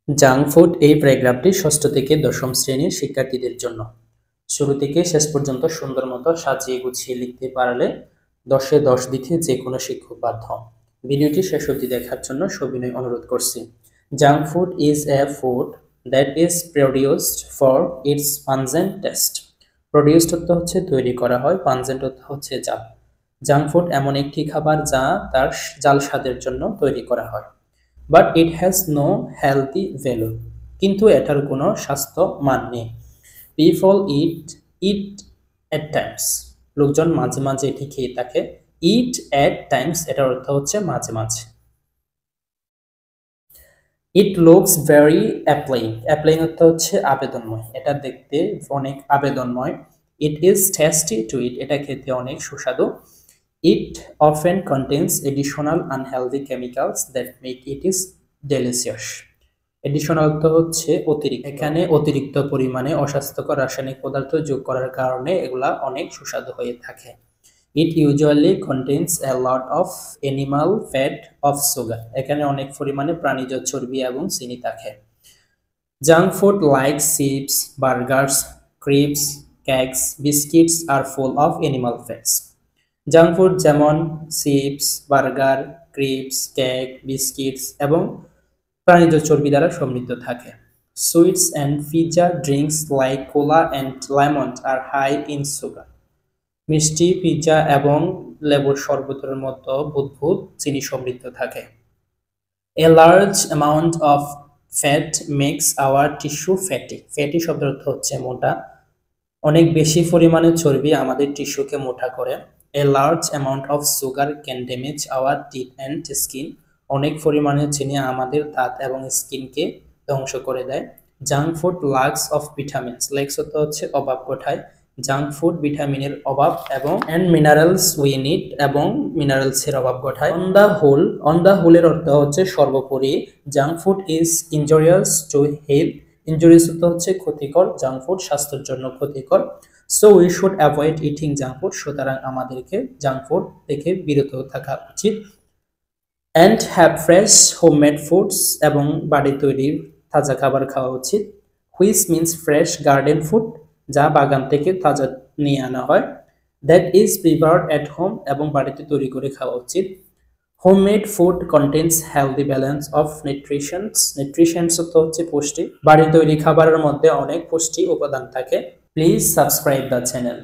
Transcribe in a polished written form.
Junk food এই প্যারাগ্রাফটি ষষ্ঠ থেকে দশম শ্রেণীর শিক্ষার্থীদের জন্য। শুরু থেকে শেষ পর্যন্ত সুন্দর মতো সাজিয়ে গুছিয়ে লিখতে পারলে 10-এ 10 দিতে যে কোনো শিক্ষক বাধ্য। ভিডিওটি শেষ অবধি দেখার জন্য সবিনয় অনুরোধ করছি। Junk food is a food that is produced for its pungent taste. Produced অর্থ হচ্ছে তৈরি করা হয়, পানজেন্ট অর্থ হচ্ছে জাল। জাঙ্ক ফুড এমন একটি খাবার যা তার জাল স্বাদের জন্য তৈরি করা হয়। But it has no healthy value, কিন্তু এটার কোনো স্বাস্থ্য মান নেই। পিপল ইট এট টাইমস, লোকজন মাঝে মাঝে এটি খেয়ে থাকে। ইট এট টাইমস এটার অর্থ হচ্ছে মাঝে মাঝে। It looks very applying, applying অর্থ হচ্ছে আবেদনময়, এটা দেখতে অনেক আবেদনময়। ইট ইজ টেস্টি টু ইট, এটা খেতে অনেক সুস্বাদু। It often contains additional unhealthy chemicals that make it is delicious. Additional অর্থ হচ্ছে অতিরিক্ত, এখানে অতিরিক্ত পরিমাণে অস্বাস্থ্যকর রাসায়নিক পদার্থ যোগ করার কারণে এগুলা অনেক সুস্বাদু হয়ে থাকে। It usually contains a lot of animal fat of sugar. এখানে অনেক পরিমাণে প্রাণীজ চর্বি এবং চিনি থাকে। Junk food like chips, burgers, crepes, cakes, biscuits are full of animal fats. Junk food যেমন chips, burger, crisps, cake, biscuits এবং প্রাণীজ চর্বি দ্বারা সমৃদ্ধ থাকে। Sweets and pizza drinks like cola and lemon are high in sugar. মিষ্টি, pizza এবং লেবুর শরবতের মতো বুদবুদ চিনি সমৃদ্ধ থাকে। A large amount of fat makes our tissue fatty. Fatty শব্দের অর্থ হচ্ছে মোটা। অনেক বেশি পরিমাণে চর্বি আমাদের টিস্যুকে মোটা করে। A large amount of sugar can damage our teeth and skin. অনেক পরিমাণে চিনি আমাদের দাঁত এবং স্কিনকে ধ্বংস করে দেয়। Junk food lacks of vitamins. lacks অর্থ হচ্ছে অভাব ঘটায়। জাঙ্ক ফুড ভিটামিনের অভাব এবং and minerals we need এবং মিনারেলসের অভাব ঘটায়। On the whole এর অর্থ হচ্ছে সর্বোপরি। Junk food is injurious to health. Injurious অর্থ হচ্ছে ক্ষতিকর। জাঙ্ক ফুড স্বাস্থ্যের জন্য ক্ষতিকর। So we should avoid eating junk food, সুতরাং আমাদেরকে জাঙ্ক ফুড থেকে বিরত থাকা উচিত। And have fresh homemade foods, এবং বাড়ি তৈরির তাজা খাবার খাওয়া উচিত। Which means fresh garden food, যা বাগান থেকে তাজা নিয়ে আনা হয়। দ্যাট ইজ প্রিপারড অ্যাট হোম, এবং বাড়িতে তৈরি করে খাওয়া উচিত। Homemade food contains healthy balance of nutritions. Nutritions অর্থ হচ্ছে পুষ্টি। বাড়ি তৈরি খাবারের মধ্যে অনেক পুষ্টি উপাদান থাকে। Please subscribe the channel.